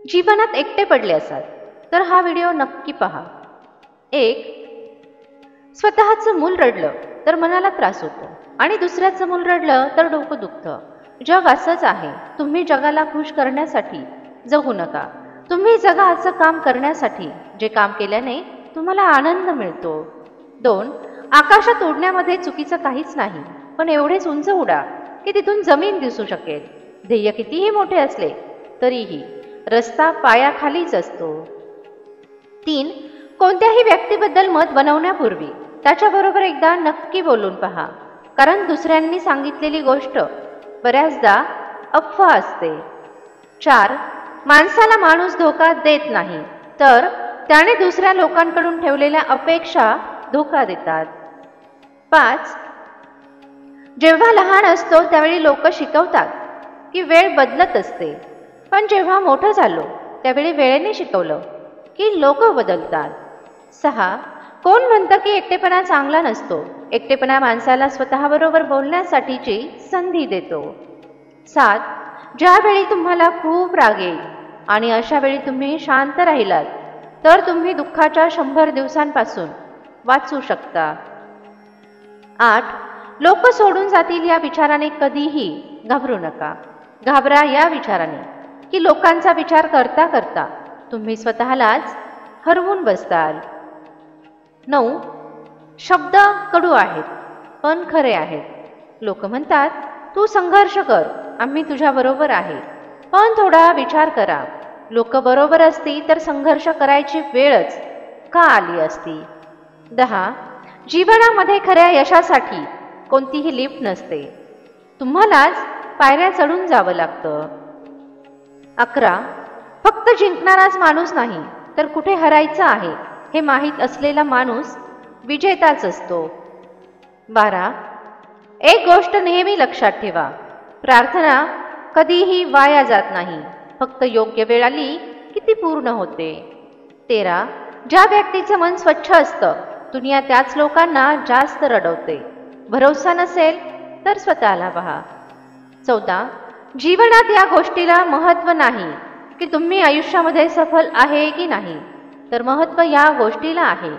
जीवनात एकटे पडले असाल तर हा व्हिडिओ नक्की पहा. 1. स्वतःचं मूल रडलं तर मनाला त्रास होतो आणि दुसऱ्याचं मूल रडलं तर डोकं दुखतं. जग असंच आहे. तुम्ही जगाला खुश करण्यासाठी जगू नका. तुम्ही जगा असं काम करण्यासाठी जे काम केल्याने तुम्हाला आनंद मिळतो. 2. आकाशात उडण्यामध्ये चुकीचं काहीच नाही, पण एवढेच उंच उडा की तिथून जमीन दिसू शकेल. ध्येय कितीही मोठे असले तरीही रस्ता पायाखालीच असतो. 3. कोणत्याही व्यक्तीबद्दल मत बनवण्यापूर्वी त्याच्याबरोबर एकदा नक्की बोलून पहा, कारण दुसऱ्यांनी सांगितलेली गोष्ट बऱ्याचदा अफवा असते. 4. माणसाला माणूस धोका देत नाही, तर त्याने दुसऱ्या लोकांकडून ठेवलेल्या अपेक्षा धोका देतात. 5. जेव्हा लहान असतो त्यावेळी लोक शिकवतात की वेळ बदलत असते, पण जेव्हा मोठं झालो त्यावेळी वेळेने शिकवलं की लोक बदलतात. 6. कोण म्हणतं की एकटेपणा चांगला नसतो? एकटेपणा माणसाला स्वतःबरोबर बोलण्यासाठीची संधी देतो. 7. ज्यावेळी तुम्हाला खूप राग येईल आणि अशा वेळी तुम्ही शांत राहिलात तर तुम्ही दुःखाच्या 100 दिवसांपासून वाचू शकता. 8. लोक सोडून जातील या विचाराने कधीही घाबरू नका. घाबरा या विचाराने की लोकांचा विचार करता करता तुम्ही स्वतःलाच हरवून बसताल. 9. शब्द कडू आहेत पण खरे आहेत. लोक म्हणतात तू संघर्ष कर, आम्ही तुझ्या बरोबर आहे, पण थोडा विचार करा. लोक बरोबर असती तर संघर्ष करायची वेळच का आली असती. 10. जीवनामध्ये खऱ्या यशासाठी कोणतीही लिफ्ट नसते, तुम्हालाच पायऱ्या चढून जावं लागतं. 11. फक्त जिंकणाराच माणूस नाही तर कुठे हरायचं आहे हे माहीत असलेला माणूस विजेताच असतो. 12. एक गोष्ट नेहमी लक्षात ठेवा, प्रार्थना कधीही वाया जात नाही, फक्त योग्य वेळ आली की ती पूर्ण होते. 13. ज्या व्यक्तीचं मन स्वच्छ असतं दुनिया त्याच लोकांना जास्त रडवते. भरोसा नसेल तर स्वतःला पहा. 14. जीवनात या गोष्टीला महत्त्व नाही की तुम्ही आयुष्यामध्ये सफल आहे की नाही, तर महत्त्व या गोष्टीला आहे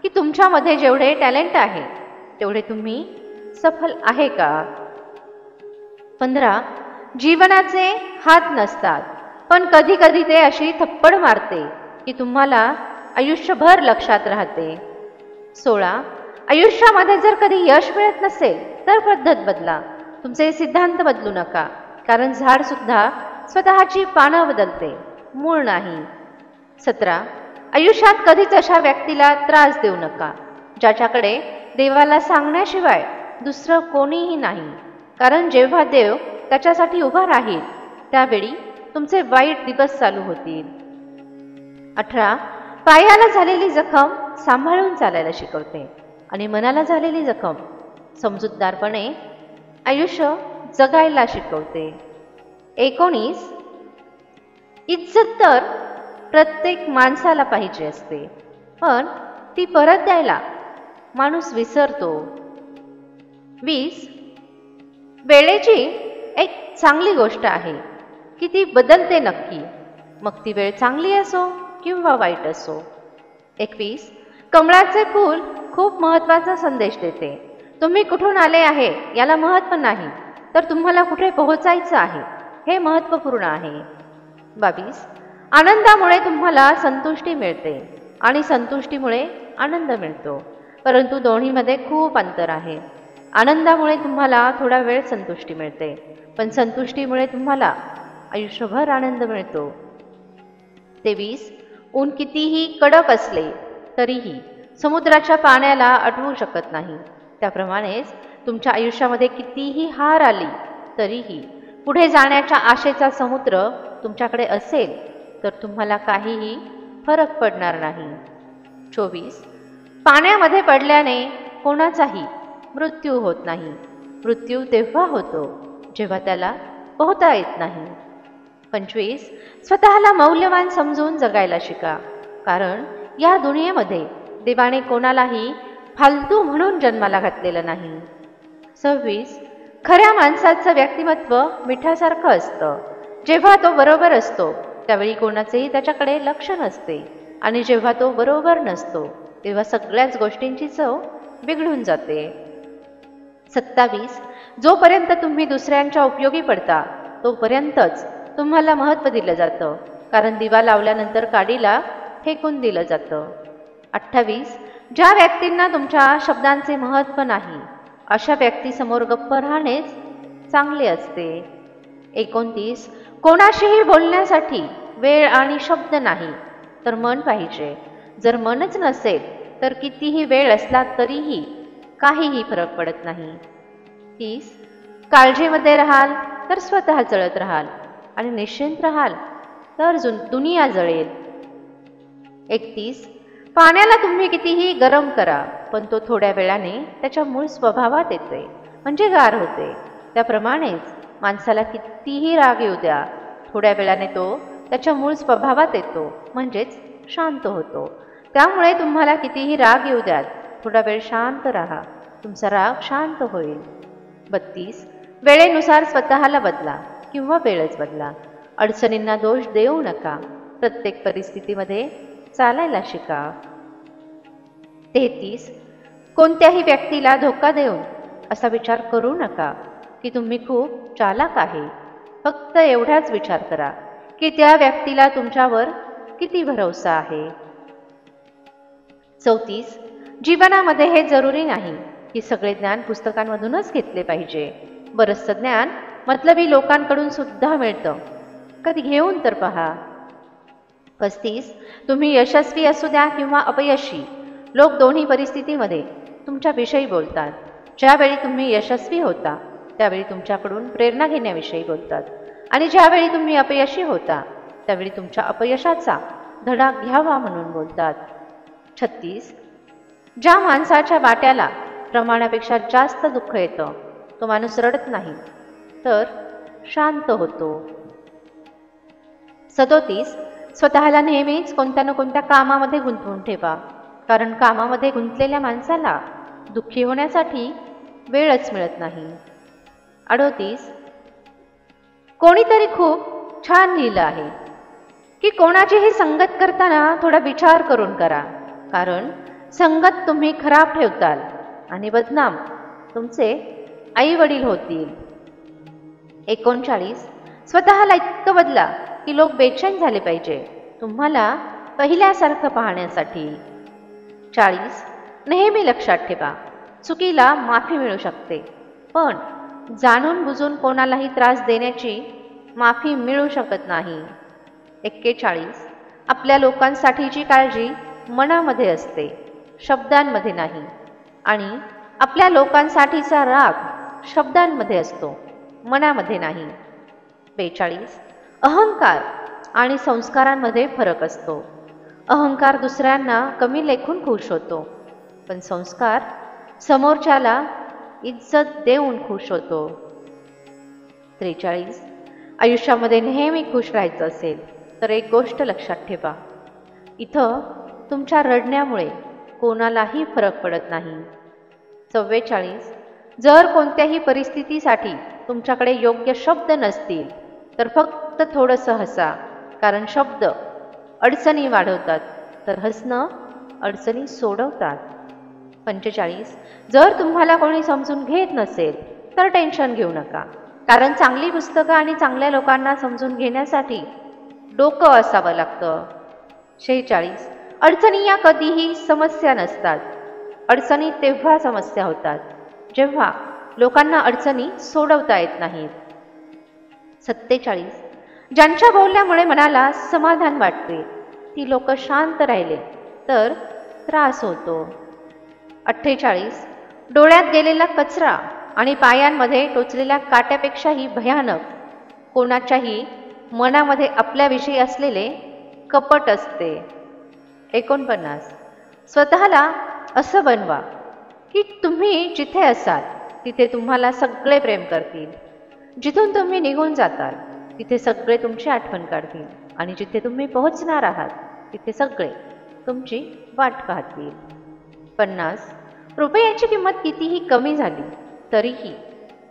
की तुमच्यामध्ये जेवढे टॅलेंट आहे तेवढे तुम्ही सफल आहे का. 15. जीवनाचे हात नसतात, पण कधी कधी ते अशी थप्पड मारते की तुम्हाला आयुष्यभर लक्षात राहते. 16. आयुष्यामध्ये जर कधी यश मिळत नसेल तर पद्धत बदला, तुमचे सिद्धांत बदलू नका, कारण झाड सुद्धा स्वतःची पानं बदलते, मूळ नाही. 17. आयुष्यात कधीच अशा व्यक्तीला त्रास देऊ नका ज्याच्याकडे देवाला सांगण्याशिवाय दुसरं कोणीही नाही, कारण जेव्हा देव त्याच्यासाठी उभा राहील त्यावेळी तुमचे वाईट दिवस चालू होतील. 18. पायाला झालेली जखम सांभाळून चालायला शिकवते आणि मनाला झालेली जखम समजूतदारपणे आयुष्य जगायला शिकवते. 19. इज्जत तर प्रत्येक माणसाला पाहिजे असते, पण ती परत द्यायला माणूस विसरतो. 20. वेळेची एक चांगली गोष्ट आहे की ती बदलते नक्की, मग ती वेळ चांगली असो किंवा वाईट असो. 21. कमळाचे फूल खूप महत्त्वाचा संदेश देते. तुम्ही कुठून आले आहे याला महत्त्व नाही, तर तुम्हाला कुठे पोहोचायचं आहे हे महत्त्वपूर्ण आहे. 22. आनंदामुळे तुम्हाला संतुष्टी मिळते आणि संतुष्टीमुळे आनंद मिळतो, परंतु दोन्हीमध्ये खूप अंतर आहे. आनंदामुळे तुम्हाला थोडा वेळ संतुष्टी मिळते, पण संतुष्टीमुळे तुम्हाला आयुष्यभर आनंद मिळतो. 23. ऊन कितीही कडक असले तरीही समुद्राच्या पाण्याला अडवू शकत नाही, त्याप्रमाणेच तुमच्या आयुष्यामध्ये कितीही हार आली तरीही पुढे जाण्याच्या आशेचा समुद्र तुमच्याकडे असेल तर तुम्हाला काहीही फरक पडणार नाही. 24. पाण्यामध्ये पडल्याने कोणाचाही मृत्यू होत नाही. मृत्यू तेव्हा होतो जेव्हा त्याला पोहता येत नाही. 25. स्वतःला मौल्यवान समजून जगायला शिका, कारण या दुनियेमध्ये देवाने कोणालाही फालतू म्हणून जन्माला घातलेलं नाही. 26. खऱ्या माणसाचं व्यक्तिमत्व मिठासारखं असतं. जेव्हा तो बरोबर असतो त्यावेळी कोणाचेही त्याच्याकडे लक्ष नसते आणि जेव्हा तो बरोबर नसतो तेव्हा सगळ्याच गोष्टींची चव बिघडून जाते. 27. जोपर्यंत तुम्ही दुसऱ्यांच्या उपयोगी पडता तोपर्यंतच तुम्हाला महत्त्व दिलं जातं, कारण दिवा लावल्यानंतर काडीला फेकून दिलं जातं. 28. ज्या व्यक्तींना तुमच्या शब्दांचे महत्त्व नाही अशा व्यक्तीसमोर गप्प राहणेच चांगले असते. 29. कोणाशीही बोलण्यासाठी वेळ आणि शब्द नाही तर मन पाहिजे. जर मनच नसेल तर कितीही वेळ असला तरीही काहीही फरक पडत नाही. 30. काळजीमध्ये राहाल तर स्वतः जळत राहाल आणि निश्चिंत राहाल तर दुनिया जळेल. 31. पाण्याला तुम्ही कितीही गरम करा पण तो थोड्या वेळाने त्याच्या मूळ स्वभावात येते म्हणजे गार होते. त्याप्रमाणेच माणसाला कितीही राग येऊ द्या, थोड्या वेळाने तो त्याच्या मूळ स्वभावात येतो म्हणजेच शांत होतो. त्यामुळे तुम्हाला कितीही राग येऊ द्यात, थोडा वेळ शांत राहा, तुमचा राग शांत होईल. 32. वेळेनुसार स्वतःला बदला किंवा वेळच बदला. अडचणींना दोष देऊ नका, प्रत्येक परिस्थितीमध्ये चालायला शिका. 33. कोणत्याही व्यक्तीला धोका देऊन असा विचार करू नका की तुम्ही खूप चालाक आहे. फक्त एवढाच विचार करा की त्या व्यक्तीला तुमच्यावर किती भरोसा आहे. 34. जीवनामध्ये हे जरुरी नाही की सगळे ज्ञान पुस्तकांमधूनच घेतले पाहिजे. बरंचसं ज्ञान मतलबी लोकांकडून सुद्धा मिळतं, कधी घेऊन तर पहा. 35. तुम्ही यशस्वी असू द्या किंवा अपयशी, लोक दोन्ही परिस्थितीमध्ये तुमच्याविषयी बोलतात. ज्यावेळी तुम्ही यशस्वी होता त्यावेळी तुमच्याकडून प्रेरणा घेण्याविषयी बोलतात आणि ज्यावेळी तुम्ही अपयशी होता त्यावेळी तुमच्या अपयशाचा धडा घ्यावा म्हणून बोलतात. 36. ज्या माणसाच्या वाट्याला प्रमाणापेक्षा जास्त दुःख येतं तो माणूस रडत नाही तर शांत होतो. 37. स्वतःला नेहमीच कोणत्या ना कोणत्या कामामध्ये गुंतवून ठेवा, कारण कामामध्ये गुंतलेल्या माणसाला दुःखी होण्यासाठी वेळच मिळत नाही. 38. कोणीतरी खूप छान लिहिलं आहे की कोणाचीही संगत करताना थोडा विचार करून करा, कारण संगत तुम्ही खराब ठेवताल आणि बदनाम तुमचे आई वडील होतील. 39. स्वतःला इतकं बदला की लोक बेचैन झाले पाहिजे तुम्हाला पहिल्यासारखं पाहण्यासाठी. 40. नेहमी लक्षात ठेवा, चुकीला माफी मिळू शकते पण जाणून बुजून कोणालाही त्रास देण्याची माफी मिळू शकत नाही. 41. आपल्या लोकांसाठीची काळजी मनामध्ये असते, शब्दांमध्ये नाही, आणि आपल्या लोकांसाठीचा राग शब्दांमध्ये असतो, मनामध्ये नाही. 42. अहंकार आणि संस्कारांमध्ये फरक असतो. अहंकार दुसऱ्यांना कमी लेखून खुश होतो पण संस्कार समोरच्याला इज्जत देऊन खुश होतो. 43. आयुष्यामध्ये नेहमी खुश राहायचं असेल तर एक गोष्ट लक्षात ठेवा, इथं तुमच्या रडण्यामुळे कोणालाही फरक पडत नाही. 44. जर कोणत्याही परिस्थितीसाठी तुमच्याकडे योग्य शब्द नसतील तर फक्त थोडंसं हसा, कारण शब्द अडचणी वाढवतात तर हसणं अडचणी सोडवतात. 45. जर तुम्हाला कोणी समजून घेत नसेल तर टेन्शन घेऊ नका, कारण चांगली पुस्तकं आणि चांगल्या लोकांना समजून घेण्यासाठी डोकं असावं लागतं. 46. अडचणी या कधीही समस्या नसतात, अडचणी तेव्हा समस्या होतात जेव्हा लोकांना अडचणी सोडवता येत नाहीत. 47. ज्यांच्या बोलण्यामुळे मनाला समाधान वाटते ती लोक शांत राहिले तर त्रास होतो. 48. डोळ्यात गेलेला कचरा आणि पायांमध्ये टोचलेल्या काट्यापेक्षाही भयानक कोणाच्याही मनामध्ये आपल्याविषयी असलेले कपट असते. 49. स्वतःला असं बनवा की तुम्ही जिथे असाल तिथे तुम्हाला सगळे प्रेम करतील, जिथून तुम्ही निघून जाताल तिथे सगळे तुमची आठवण काढतील आणि जिथे तुम्ही पोहोचणार आहात तिथे सगळे तुमची वाट पाहतील. 50. रुपयाची किंमत कितीही कमी झाली तरीही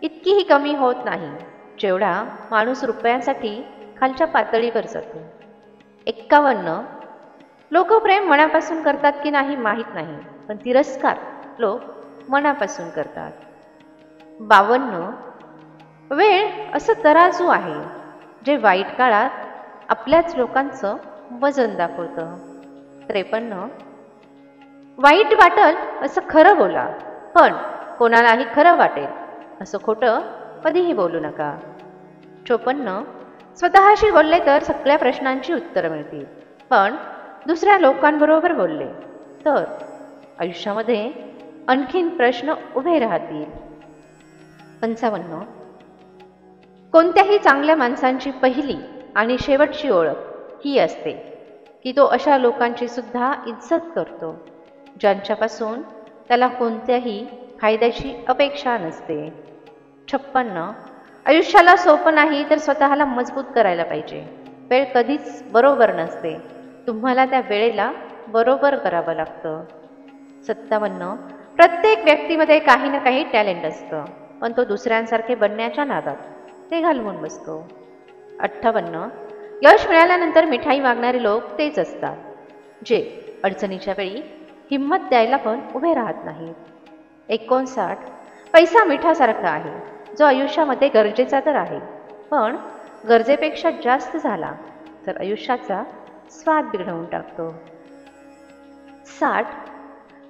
इतकीही कमी होत नाही जेवढा माणूस रुपयांसाठी खालच्या पातळीवर जातो. 51. लोक प्रेम मनापासून करतात की नाही माहीत नाही, पण तिरस्कार लोक मनापासून करतात. 52. वेळ असं तराजू आहे जे वाईट काळात आपल्याच लोकांचं वजन दाखवतं. 53. वाईट वाटल असं खरं बोला, पण कोणालाही खरं वाटेल असं खोटं कधीही बोलू नका. 54. स्वतःशी बोलले तर सगळ्या प्रश्नांची उत्तरं मिळतील, पण दुसऱ्या लोकांबरोबर बोलले तर आयुष्यामध्ये आणखीन प्रश्न उभे राहतील. 55. कोणत्याही चांगल्या माणसांची पहिली आणि शेवटची ओळख ही असते की तो अशा लोकांची सुद्धा इज्जत करतो ज्यांच्यापासून त्याला कोणत्याही फायद्याची अपेक्षा नसते. 56. आयुष्याला सोपं नाही तर स्वतःला मजबूत करायला पाहिजे. वेळ कधीच बरोबर नसते, तुम्हाला त्या वेळेला बरोबर करावं लागतं. 57. प्रत्येक व्यक्तीमध्ये काही ना काही टॅलेंट असतं, पण तो दुसऱ्यांसारखे बनण्याच्या नादात ते घालवून बसतो. 58. यश मिळाल्यानंतर मिठाई मागणारे लोक तेच असतात जे अडचणीच्या वेळी हिंमत द्यायला पण उभे राहत नाहीत. 59. पैसा मिठासारखा आहे, जो आयुष्यामध्ये गरजेचा तर आहे, पण गरजेपेक्षा जास्त झाला तर आयुष्याचा स्वाद बिघडवून टाकतो. 60.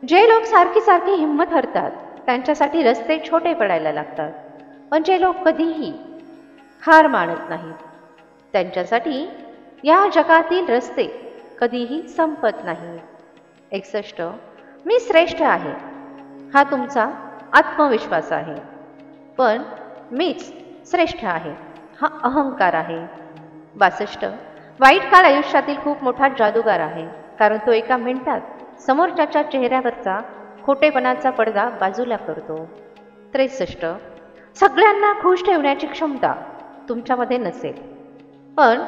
जे लोक सारखी सारखी हिंमत हरतात त्यांच्यासाठी रस्ते छोटे पडायला लागतात, पण जे लोक कधीही हार मानत नाहीत त्यांच्यासाठी या जगातील रस्ते कधीही संपत नाहीत. 61. मी श्रेष्ठ आहे हा तुमचा आत्मविश्वास आहे, पण मीच श्रेष्ठ आहे हा अहंकार आहे. 62. वाईट काळ आयुष्यातील खूप मोठा जादूगार आहे, कारण तो एका मिनिटात समोरच्याच्या चेहऱ्यावरचा खोटेपणाचा पडदा बाजूला करतो. 63. सगळ्यांना खुश ठेवण्याची क्षमता तुमच्यामध्ये नसेल, पण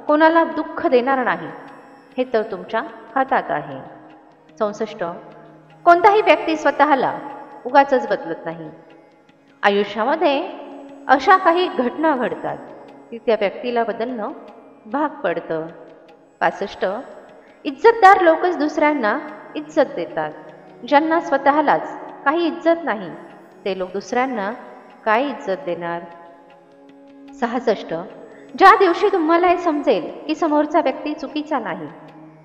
कोणाला दुःख देणार नाही हे तर तुमच्या हातात आहे. 64. कोणताही व्यक्ती स्वतःला उगाचच बदलत नाही. आयुष्यामध्ये अशा काही घटना घडतात की त्या व्यक्तीला बदलणं भाग पडतं. 65. इज्जतदार लोकच दुसऱ्यांना इज्जत देतात. ज्यांना स्वतःलाच काही इज्जत नाही ते लोक दुसऱ्यांना काय इज्जत देणार. 66. ज्या दिवशी तुम्हाला हे समजेल की समोरचा व्यक्ती चुकीचा नाही,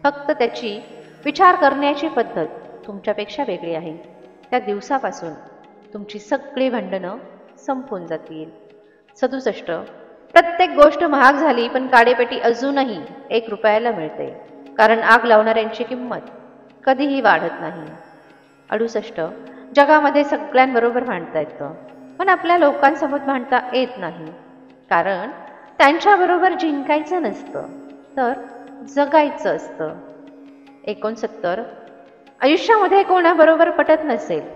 फक्त त्याची विचार करण्याची पद्धत तुमच्यापेक्षा वेगळी आहे, त्या दिवसापासून तुमची सगळी भांडणं संपून जातील. 67. प्रत्येक गोष्ट महाग झाली पण काडेपेटी अजूनही 1 रुपयाला मिळते, कारण आग लावणाऱ्यांची किंमत कधीही वाढत नाही. 68. जगामध्ये सगळ्यांबरोबर भांडता येतं, पण आपल्या लोकांसोबत भांडता येत नाही, कारण त्यांच्याबरोबर जिंकायचं नसतं तर जगायचं असतं. 69. आयुष्यामध्ये कोणाबरोबर पटत नसेल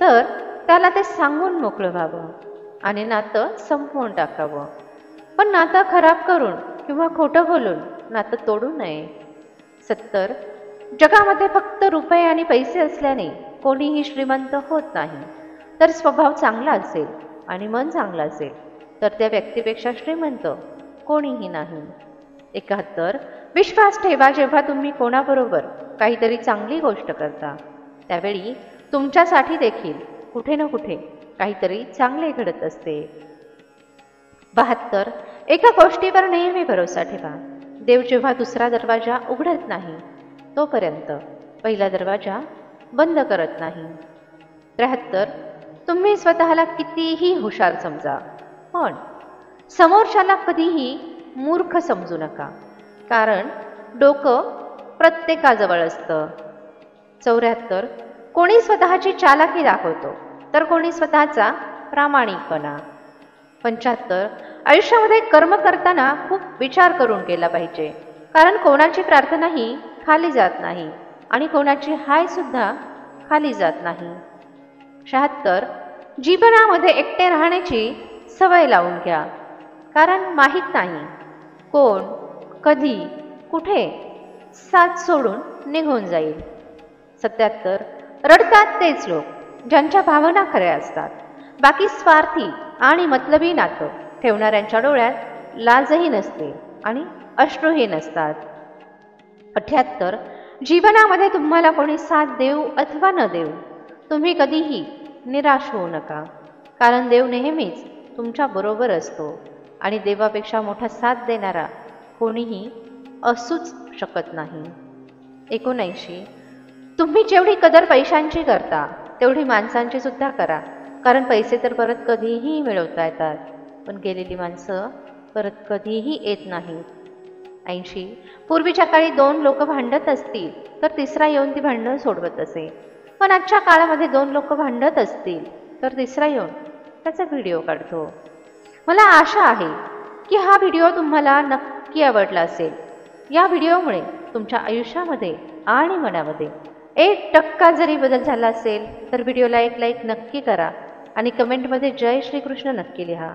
तर त्याला ते सांगून मोकळं व्हावं आणि नातं संपवून टाकावं, पण नातं खराब करून किंवा खोटं बोलून नातं तोडू नये. 70. जगामध्ये फक्त रुपये आणि पैसे असल्याने कोणीही श्रीमंत होत नाही, तर स्वभाव चांगला असेल आणि मन चांगलं असेल तर त्या व्यक्तीपेक्षा श्रीमंत कोणीही नाही. 71. विश्वास ठेवा, जेव्हा तुम्ही कोणाबरोबर काहीतरी चांगली गोष्ट करता त्यावेळी तुमच्यासाठी देखील कुठे ना कुठे काहीतरी चांगले घडत असते. 72. एका गोष्टीवर नेहमी भरोसा ठेवा, देव जेव्हा दुसरा दरवाजा उघडत नाही तोपर्यंत पहिला दरवाजा बंद करत नाही. 73. तुम्ही स्वतःला कितीही हुशार समजा, पण समोरच्याला कधीही मूर्ख समजू नका, कारण डोकं प्रत्येकाजवळ असतं. 74. कोणी स्वतःची चालाकी दाखवतो तर कोणी स्वतःचा प्रामाणिकपणा. 75. आयुष्यामध्ये कर्म करताना खूप विचार करून केला पाहिजे, कारण कोणाची प्रार्थनाही खाली जात नाही आणि कोणाची हाय सुद्धा खाली जात नाही. 76. जीवनामध्ये एकटे राहण्याची सवय लावून घ्या, कारण माहीत नाही कोण कधी कुठे साथ सोडून निघून जाईल. 77. रडतात तेच लोक ज्यांच्या भावना खऱ्या असतात, बाकी स्वार्थी आणि मतलबी नातं ठेवणाऱ्यांच्या डोळ्यात लाजही नसते आणि अश्रूही नसतात. 78. जीवनामध्ये तुम्हाला कोणी साथ देऊ अथवा न देऊ, तुम्ही कधीही निराश होऊ नका, कारण देव नेहमीच तुमच्या बरोबर असतो आणि देवापेक्षा मोठा साथ देणारा कोणीही असूच शकत नाही. 79. तुम्ही जेवढी कदर पैशांची करता तेवढी माणसांची सुद्धा करा, कारण पैसे तर परत कधीही मिळवता येतात, पण गेलेली माणसं परत कधीही येत नाहीत. 80. पूर्वीच्या काळी 2 लोक भांडत असतील तर तिसरा येऊन ती भांडणं सोडवत असे, पण आजच्या काळामध्ये 2 लोक भांडत असतील तर तिसरा येऊन त्याचा व्हिडिओ काढतो. मला आशा आहे की हा व्हिडिओ तुम्हाला नक्की आवडला असेल. या व्हिडिओमुळे तुमच्या आयुष्यामध्ये आणि मनामध्ये 1% जरी बदल झाला असेल तर व्हिडिओला एक लाईक नक्की करा आणि कमेंटमध्ये जय श्रीकृष्ण नक्की लिहा.